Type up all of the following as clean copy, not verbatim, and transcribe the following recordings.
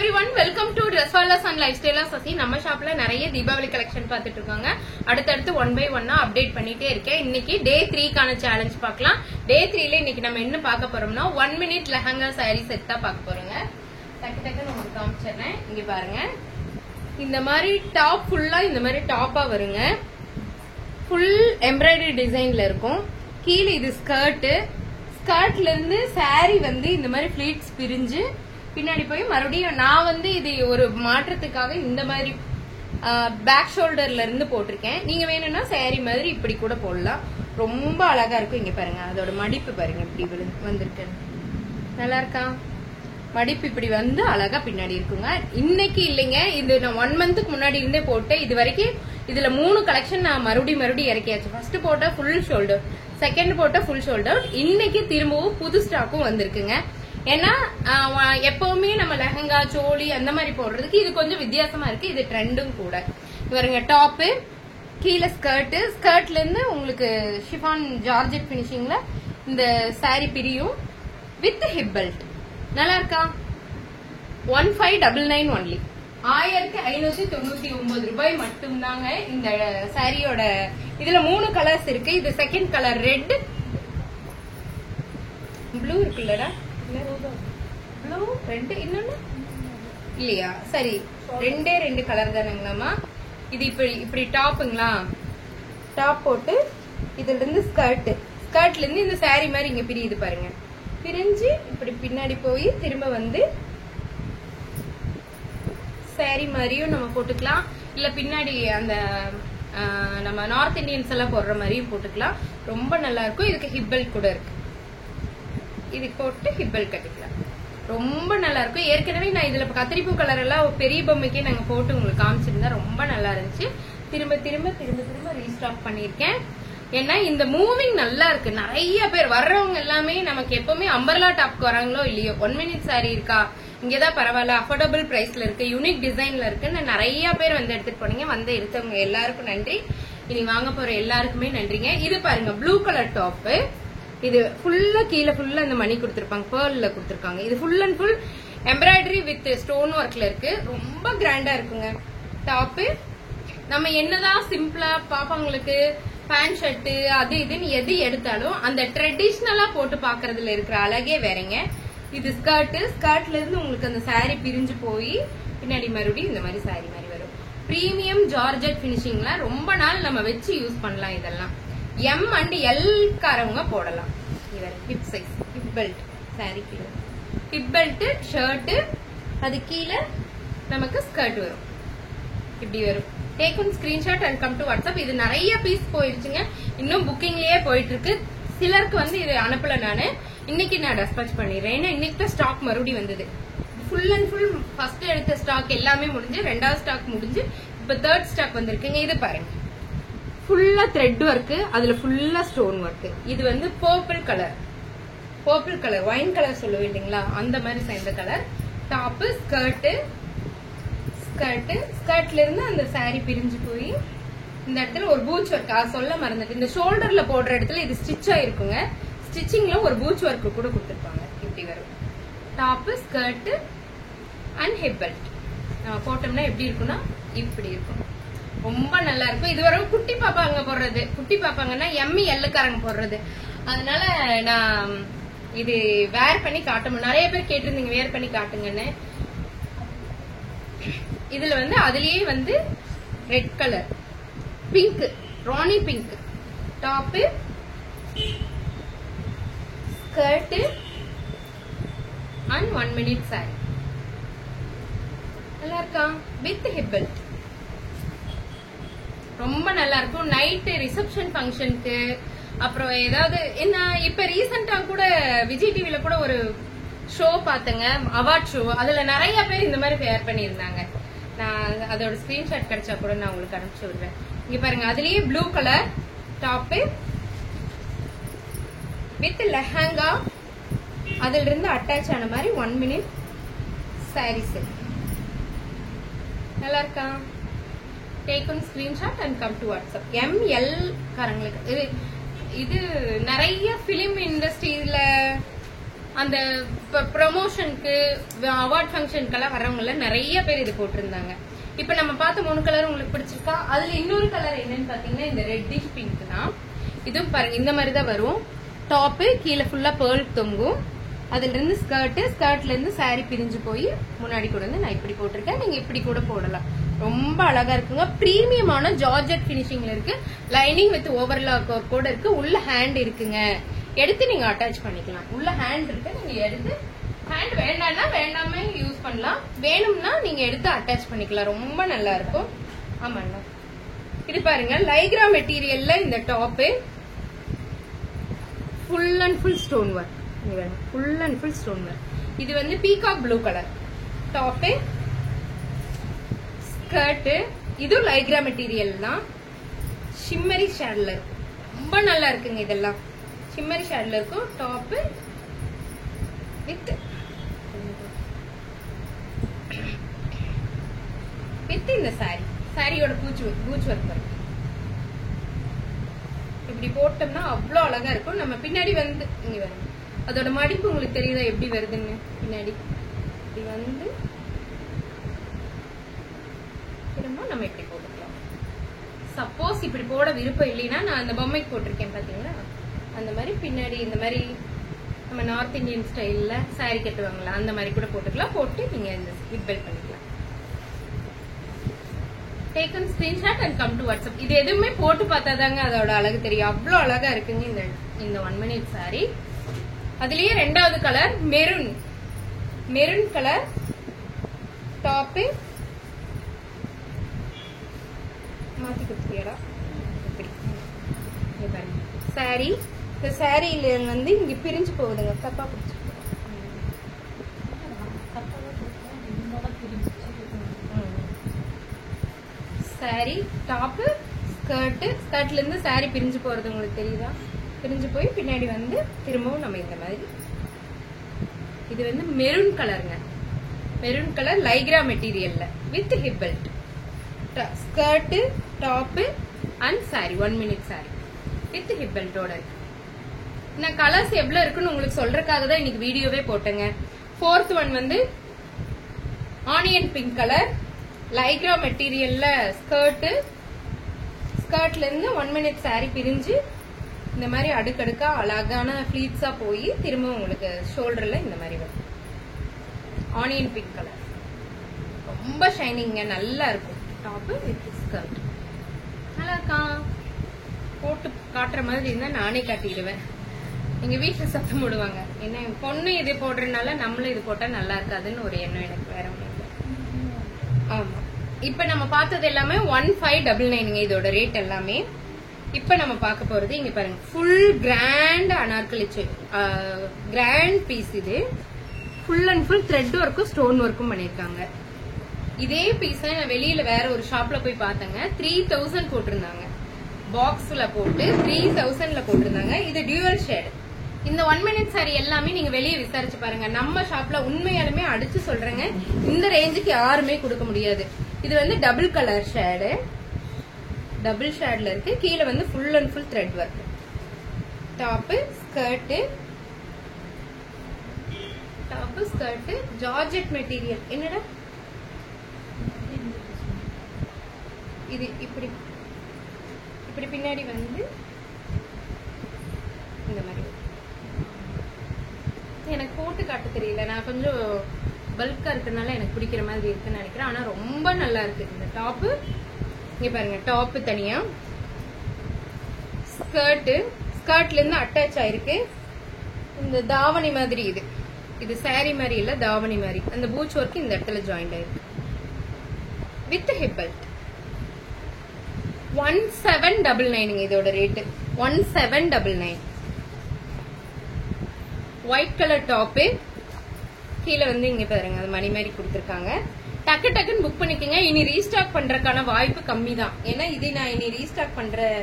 everyone, welcome to Dresswallas and Lifestyle Sasi. நம்ம ஷாப்ல நிறைய தீபாவளி கலெக்ஷன் பார்த்துட்டு இருக்காங்க. அடுத்து 1 by 1 அப்டேட் பண்ணிட்டே இருக்கேன். இன்னைக்கு டே 3 கான சேலஞ்ச் பார்க்கலாம். டே 3ல இன்னைக்கு நம்ம என்ன பார்க்க போறோம்னா 1 minute லெஹங்கா saree செட் தான் பார்க்க போறோங்க. டக்கு உங்களுக்கு காமிச்சறேன். இங்க பாருங்க. இந்த மாதிரி டாப் ஃபுல்லா இந்த மாதிரி டாப்பா வருங்க. ஃபுல் எம்ப்ராய்டரி டிசைன்ல இருக்கும். கீழ இது ஸ்கர்ட்ல இருந்து saree வந்து இந்த மாதிரி ஃப்ளீட்ஸ் பிரிஞ்சு பின்னாடி போய் மறுபடியும் நான் வந்து இது ஒரு மாற்றத்துக்காக இந்த மாதிரி பேக் ஷோல்டர்ல இருந்து போட்டிருக்கேன். நீங்க வேணும்னா saree மாதிரி இப்படி கூட போடலாம். ரொம்ப அழகா இருக்கும். இங்க பாருங்க, அதோட மடிப்பு பாருங்க இப்படி வந்திருக்கு. நல்லா இருக்கா? மடிப்பு இப்படி வந்து அழகா பின்னாடி இருக்குங்க. இன்னைக்கு இல்லைங்க, இது நான் 1 மந்த்துக்கு முன்னாடி இருந்தே போட்டேன். இது வரைக்கும் இதுல 3 கலெக்ஷன் நான் மறுபடியும் இறக்கியாச்சு. ஃபர்ஸ்ட் போட்ட ஃபுல் ஷோல்டர், செகண்ட் போட்ட ஃபுல் ஷோல்டர். இன்னைக்கு திரும்பவும் புது ஸ்டாக்கும் வந்திருக்குங்க. ஏன்னா எப்பவுமே நம்ம லெஹங்கா சோலி அந்த மாதிரி போடுறதுக்கு இது கொஞ்சம் வித்தியாசமா இருக்கு. இது ட்ரெண்டும் கூட. இவருங்க டாப்பு, கீழே ஸ்கர்ட்ல இருந்து உங்களுக்கு ஷிஃபான் ஜார்ஜெட் பினிஷிங்ல இந்த saree பிரியும் வித் ஹிப் பெல்ட். நல்லா இருக்கா? 1599 ஒன்லி. 1599 ரூபாய் மட்டும்தாங்க இந்த சாரியோட. இதுல 3 கலர்ஸ் இருக்கு. இது செகண்ட் கலர் ரெட், ப்ளூ இருக்குல்லடா, ப்ளூ ரெட், இன்னொன்னு இல்லையா? சரி, 2 கலர் தானுங்களாமா. இது இப்படி டாப்புங்களா? டாப் போட்டு இதுல இருந்து ஸ்கர்ட்ல இருந்து இந்த saree மாதிரி இங்க பிரியுது பாருங்க. பிரிஞ்சு இப்படி பின்னாடி போய் திரும்ப வந்து saree மாதிரியும் நம்ம போட்டுக்கலாம். இல்ல பின்னாடி அந்த நம்ம நார்த் இந்தியன்ஸ் எல்லாம் போடுற மாதிரியும் போட்டுக்கலாம். ரொம்ப நல்லா இருக்கும். இதுக்கு ஹிப் பெல்ட் கூட இருக்கு. இது போட்டு ஹிப் பெல்ட் கட்டிக்கலாம். ரொம்ப நல்லா இருக்கும். ஏற்கனவே நான் இதுல கத்திரிப்பூ கலர் எல்லாம் பெரிய பொம்மைக்கே நாங்க போட்டு உங்களுக்கு காமிச்சிருந்தா ரொம்ப நல்லா இருந்துச்சு. திரும்ப ரீஸ்டாக் பண்ணிருக்கேன். ஏன்னா இந்த மூவிங் நல்லா இருக்கு. நிறைய பேர் வர்றவங்க எல்லாமே நமக்கு எப்பவுமே அம்பர்லா டாப்க்கு வராங்களோ இல்லையோ 1 minute saree இருக்கா, இங்கதான் பரவாயில்ல, அஃபோர்டபுள் பிரைஸ்ல இருக்கு, யூனிக் டிசைன்ல இருக்குன்னு நிறைய பேர் வந்து எடுத்துட்டு போனீங்க. வந்து எடுத்தவங்க எல்லாருக்கும் நன்றி. இனி வாங்க போற எல்லாருக்குமே நன்றிங்க. இது பாருங்க, ப்ளூ கலர் டாப். இது ஃபுல்லா கீழே ஃபுல்லா இந்த மணி கொடுத்திருப்பாங்க, பேர்ல்ல கொடுத்திருக்காங்க. இது full and full embroidery with stone ஒர்க்ல இருக்கு. ரொம்ப கிராண்டா இருக்குங்க டாப். நம்ம என்னதான் சிம்பிளா பாப்பாங்களுக்கு பேண்ட் ஷர்ட் அது இதுன்னு எது எடுத்தாலும் அந்த ட்ரெடிஷ்னலா போட்டு பாக்குறதுல இருக்கிற அழகே வேறங்க. இது ஸ்கர்ட்ல இருந்து உங்களுக்கு அந்த saree பிரிஞ்சு போய் பின்னாடி மறுபடியும் இந்த மாதிரி saree மாதிரி வரும். பிரீமியம் ஜார்ஜெட் பினிஷிங்ல ரொம்ப நாள் நம்ம வச்சு யூஸ் பண்ணலாம். இதெல்லாம் M and L காரவங்க போடலாம். Hip size, hip belt saree கீழே ஹிப் பெல்ட், ஷர்ட், அது கீழே நமக்கு ஸ்கர்ட் வரும். இப்படி வரும். Take one screenshot and come to WhatsApp. இது நிறைய பீஸ் போயிருச்சுங்க. இன்னும் புக்கிங்லயே போயிட்டு இருக்கு. சிலருக்கு வந்து இது அனுப்பல. நானு இன்னைக்கு நான் டெஸ்பாச் பண்ணிடுறேன். ஏன்னா இன்னைக்கு தான் ஸ்டாக் மறுபடியும் வந்தது. ஃபுல் அண்ட் ஃபுல் ஃபர்ஸ்ட் எடுத்த ஸ்டாக் எல்லாமே முடிஞ்சு, 2வது ஸ்டாக் முடிஞ்சு, இப்ப 3rd ஸ்டாக் வந்திருக்குங்க. இது பாருங்க, ஃபுல்லா த்ரெட் ஒர்க், அதுல ஃபுல்லா ஸ்டோன் ஒர்க். இது வந்து பர்பிள் கலர், ஒயின் கலர் சொல்லுவேன் இல்லைங்களா, அந்த மாதிரி சேர்ந்த கலர். டாப், ஸ்கர்ட்ல இருந்து அந்த saree பிரிஞ்சு போய் இந்த இடத்துல ஒரு பூச் ஒர்க் சொல்ல மறந்துட்டு, இந்த ஷோல்டர்ல போடுற இடத்துல இது ஸ்டிச் ஆயிருக்குங்க. ஸ்டிச்சிங்ல ஒரு பூச் ஒர்க் கூட கொடுத்திருப்பாங்க. இப்படி வரும் top, skirt and hip belt. நம்ம போட்டோம்னா எப்படி இருக்கும்னா இப்படி இருக்கும். ரொம்ப நல்லா இருக்கும். இது வரும் குட்டி பாப்பாங்க போடுறது. குட்டி பாப்பாங்கன்னா எம்மி எல்லுக்காரங்க போடுறது. அதனால நான் இது வேர் பண்ணி காட்டணும். நிறைய பேர் கேட்டிருந்தீங்க வேர் பண்ணி காட்டுங்கன்னு. இதுல வந்து அதுலயே வந்து red colour, pink, Rani pink top, skirt and 1 minute saree. நல்லா இருக்கா? With hip belt. ரொம்ப நல்லா இருக்கும். நைட் ரிசப்ஷன் ஃபங்க்ஷனுக்கு, அப்புறம் ஏதாவது என்ன, இப்ப ரீசெண்டா கூட விஜய் டிவில கூட ஒரு ஷோ பாத்தங்க, அவார்ட் ஷோ. அதுல நிறைய பேர் இந்த மாதிரி வேர் பண்ணிருந்தாங்க. நான் அதோட ஸ்கிரீன்ஷாட் கிடைச்சா கூட நான் உங்களுக்கு அனுப்பிச்சு விடுறேன். இங்க பாருங்க, அதுலயே blue colour top with lehenga, அதுல இருந்து அட்டாச் ஆன மாதிரி 1 minute saree set. நல்லா இருக்கா? Take one screenshot and come to WhatsApp. ML காரங்களுக்கு இது நிறைய பிலிம் இண்டஸ்ட்ரியில அந்த ப்ரமோஷனுக்கு அவார்ட் ஃபங்க்ஷனுக்கெல்லாம் வரவங்க நிறைய பேர் இது போட்டிருந்தாங்க. இப்ப நம்ம பார்த்த 3 கலர் உங்களுக்கு பிடிச்சிருக்கா? அதுல இன்னொரு கலர் என்னன்னு பாத்தீங்கன்னா இந்த ரெட்டிஷ் பிங்க் தான். இதுவும் பாருங்க இந்த மாதிரி தான் வரும். டாப்பு கீழே ஃபுல்லா பேர்ல் தொங்கும். அதுல இருந்து ஸ்கர்ட்ல இருந்து சாரி பிரிஞ்சு போய் முன்னாடி கூட வந்து நான் இப்படி போட்டிருக்கேன். நீங்க இப்படி கூட போடலாம். ரொம்ப அழகா இருக்குங்க. பிரீமியமான ஜார்ஜெட் பினிஷிங்ல இருக்கு. லைனிங் வித் ஓவர்லாக் கூட இருக்கு. உள்ள ஹேண்ட் இருக்குங்க. எடுத்து நீங்க அட்டாச் பண்ணிக்கலாம். உள்ள ஹேண்ட் இருக்கு. நீங்க எடுத்து ஹேண்ட் வேண்டாம்னா வேண்டாமே யூஸ் பண்ணலாம். வேணும்னா நீங்க எடுத்து அட்டாச் பண்ணிக்கலாம். ரொம்ப நல்லா இருக்கும். ஆமாண்ணா இது பாருங்க லைக்ரா மெட்டீரியல்ல இந்த top full and full stone work. Full and full stone work. இது வந்து peacock blue colour top skirt. இது லைக்ரா மெட்டீரியல் தான். ஷிம்மரி ஷேட்ல ரொம்ப நல்லா இருக்குங்க. இதெல்லாம் ஷிம்மரி ஷேட்ல இருக்கும். டாப்பு வித் இந்த சாரியோட பூச் ஒர்க் வரும். இப்படி போட்டோம்னா அவ்வளவு அழகா இருக்கும். நம்ம பின்னாடி வந்து இங்க வரும். அதோட மடிப்பு உங்களுக்கு தெரியுதா எப்படி வருதுன்னு? பின்னாடி இப்படி வந்து திரும்ப நம்ம இப்படி போட்டுக்கலாம். சப்போஸ் இப்படி போட விருப்பம் இல்லைன்னா நான் அந்த பொம்மைக்கு போட்டிருக்கேன் பாத்தீங்களா, அந்த மாதிரி பின்னாடி இந்த மாதிரி நம்ம நார்த் இந்தியன் ஸ்டைல்ல சாரி கட்டுவாங்களா அந்த மாதிரி கூட போட்டுக்கலாம். போட்டு நீங்க இந்த ஹிப் பெல்ட் பண்ணிக்கலாம். Take a screenshot and come to WhatsApp. இது எதுவுமே போட்டு பார்த்தாதாங்க அதோட அழகு தெரியும். அவ்வளவு அழகா இருக்குங்க இந்த 1 minute saree. அதுலயே ரெண்டாவது கலர் மெரூன் கலர் டாப் மாத்தி கொடுத்தியடா. சாரி இந்த சாரியில வந்து இங்க பிரிஞ்சு போகுதுங்க. தப்பா பிடிச்சு சாரி டாப் ஸ்கர்ட்ல இருந்து சாரி பிரிஞ்சு போறது உங்களுக்கு தெரியுதா? பிரிஞ்சு போய் பின்னாடி வந்து திரும்பவும் நம்ம இந்த மாதிரி. இது வந்து மெரூன் கலருங்க. மெரூன் கலர் லைக்ரா மெட்டீரியல்ல with hip belt. Skirt top and sari 1 minute sari with hip பெல்ட்டோட இருக்கு. நான் கலர்ஸ் எவ்வளவு இருக்குன்னு உங்களுக்கு சொல்றதுக்காக தான் இன்னைக்கு வீடியோவே போட்டேங்க. 4th ஒன் வந்து ஆனியன் பிங்க் கலர் லைக்ரா மெட்டீரியல்ல ஸ்கர்ட்ல இருந்து 1 minute சாரி பிரிஞ்சு இந்த மாதிரி அடுக்கடுக்கா அழகான ஃபிளீட்ஸா போய் திரும்ப உங்களுக்கு ஷோல்டர்ல இந்த மாதிரி வரும். ஆனியன் பிங்க் கலர் ரொம்ப ஷைனிங்க. நல்லா இருக்கும். டாப் வித் ஸ்கர்ட் நல்லா இருக்கா? போட்டு காட்டுற மாதிரி இருந்தா நானே காட்டிடுவேன். எங்க வீட்டுல சத்தம் போடுவாங்க, என்ன பொண்ணு இது போடுறதுனால நம்மளும் இது போட்டா நல்லா இருக்காதுன்னு ஒரு எண்ணம் எனக்கு. வேற ஒண்ணு. ஆமா இப்ப நம்ம பார்த்தது எல்லாமே 1599 இதோட ரேட் எல்லாமே. இப்ப நம்ம பார்க்க போறது இங்க பாருங்க full grand Anarkali grand piece. இது ஃபுல் அண்ட் ஃபுல் த்ரெட் ஒர்க்கும் ஸ்டோன் ஒர்க்கும் பண்ணிருக்காங்க. இதே பீஸ நான் வெளியில வேற ஒரு ஷாப்ல போய் பார்த்தேங்க. 3000 போட்டிருந்தாங்க. பாக்ஸ்ல போட்டு 3000ல போட்டிருந்தாங்க. இது டியூவல் ஷேட். இந்த 1 minute சாரி எல்லாமே நீங்க வெளியே விசாரிச்சு பாருங்க. நம்ம ஷாப்ல உண்மையாலுமே அடிச்சு சொல்றேங்க, இந்த ரேஞ்சுக்கு யாருமே கொடுக்க முடியாது. இது வந்து டபுள் கலர் ஷேடு. டபுள் ஷேட்ல இருக்கு. கீழே வந்து full and full thread work. Top skirt georgette material. என்னடா இது இப்படி பின்னாடி வந்து இந்த மாதிரி. எனக்கு போட்டு காட்ட தெரியல. நான் கொஞ்சம் பல்கா இருக்கனால எனக்கு பிடிக்கிற மாதிரி இருக்குன்னு நினைக்கிறேன். ஆனா ரொம்ப நல்லா இருக்கு இந்த டாப். இங்க பாருங்க டாப் தனியா, ஸ்கர்ட்ல இருந்து அட்டாச் ஆயிருக்கு. இந்த தாவணி மாதிரி இது சாரி மாதிரி இல்ல, தாவணி மாதிரி. அந்த பூச் ஒர்க் இந்த இடத்துல ஜாயிண்ட் ஆயிருக்கு வித் ஹிப் பெல்ட். 1799 இதோட ரேட். 1799. White colour top. கீழே வந்து இங்க பாருங்க அது மணி மாதிரி கொடுத்துருக்காங்க. டக்குன்னு புக் பண்ணிக்கங்க. இனி ரீஸ்டாக் பண்றதுக்கான வாய்ப்பு கம்மி தான். ஏன்னா இது நான் இனி ரீஸ்டாக் பண்றேன்.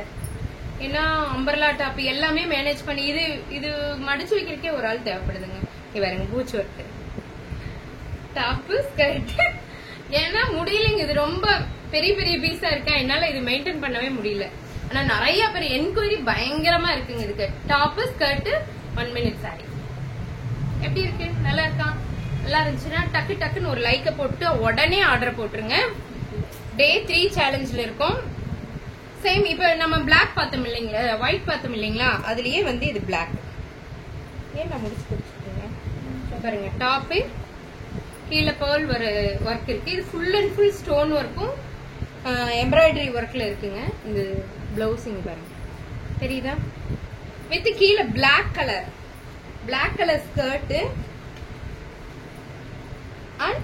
ஏன்னா அம்பர்லா டாப் எல்லாமே மேனேஜ் பண்ணி இது மடிச்சு வைக்கிறதுக்கே ஒரு ஆள் தேவைப்படுதுங்க. இங்க பாருங்க பூச் ஒர்க் டாப் ஸ்கர்ட். ஏன்னா முடியலைங்க, இது ரொம்ப பெரிய பீஸா இருக்கா, என்னால இது மெயின்டைன் பண்ணவே முடியல. ஆனா நிறைய பேர் என்கொயரி பயங்கரமா இருக்குங்க இதுக்கு. Top skirt 1 minute sorry. எப்படி இருக்கு? நல்லா இருக்கா? நல்லா இருந்துச்சுன்னா டக்கு டக்குன்னு ஒரு லைக்க போட்டு உடனே ஆர்டர் போட்டுருங்க. டே 3 சேலஞ்சில் இருக்கும். சேம் இப்ப நம்ம பிளாக் பார்த்தோம் இல்லைங்களா, ஒயிட் பார்த்தோம் இல்லைங்களா, அதுலயே வந்து இது பிளாக். ஏன் நான் முடிச்சு கொடுத்துருக்கேன் பாருங்க. டாப்பு கீழே பேர்ல் ஒரு ஒர்க் இருக்கு. இது ஃபுல் அண்ட் ஃபுல் ஸ்டோன் ஒர்க்கும் எம்ப்ராய்டரி ஒர்க்ல இருக்குங்க. இந்த பிளவுஸிங் பாருங்க, தெரியுதா? வித் கீழே black colour skirt and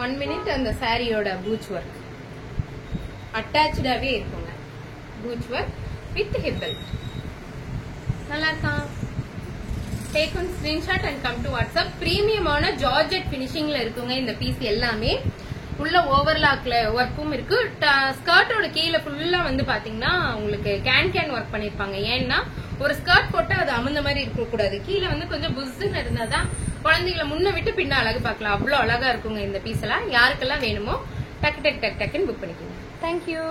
1 minute அந்த சாரியோட பூச் ஒர்க் அட்டாச்சாவே இருக்குங்க. பூச் ஒர்க் வித் ஹிப்பல். நல்லா இருக்கா? Take one screenshot and come to WhatsApp. பிரீமியமான ஜார்ஜெட் பினிஷிங்ல இருக்குங்க இந்த பீஸ் எல்லாமே. உள்ள ஓவர்லாக்ல ஒர்க்கும் இருக்கு. ஸ்கர்ட்டோட கீழே ஃபுல்லா வந்து பாத்தீங்கன்னா உங்களுக்கு கேன் ஒர்க் பண்ணிருப்பாங்க. ஏன்னா ஒரு ஸ்கர்ட் போட்டு அது அமுந்த மாதிரி இருக்க கூடாது. கீழே வந்து கொஞ்சம் புஸ்ன்னு இருந்தாதான் குழந்தைகளை முன்ன விட்டு பின்ன அழகு பார்க்கலாம். அவ்வளவு அழகா இருக்குங்க இந்த பீஸ் எல்லாம். யாருக்கெல்லாம் வேணுமோ டக்கு டக்குன்னு புக் பண்ணிக்கோங்க. தேங்க்யூ.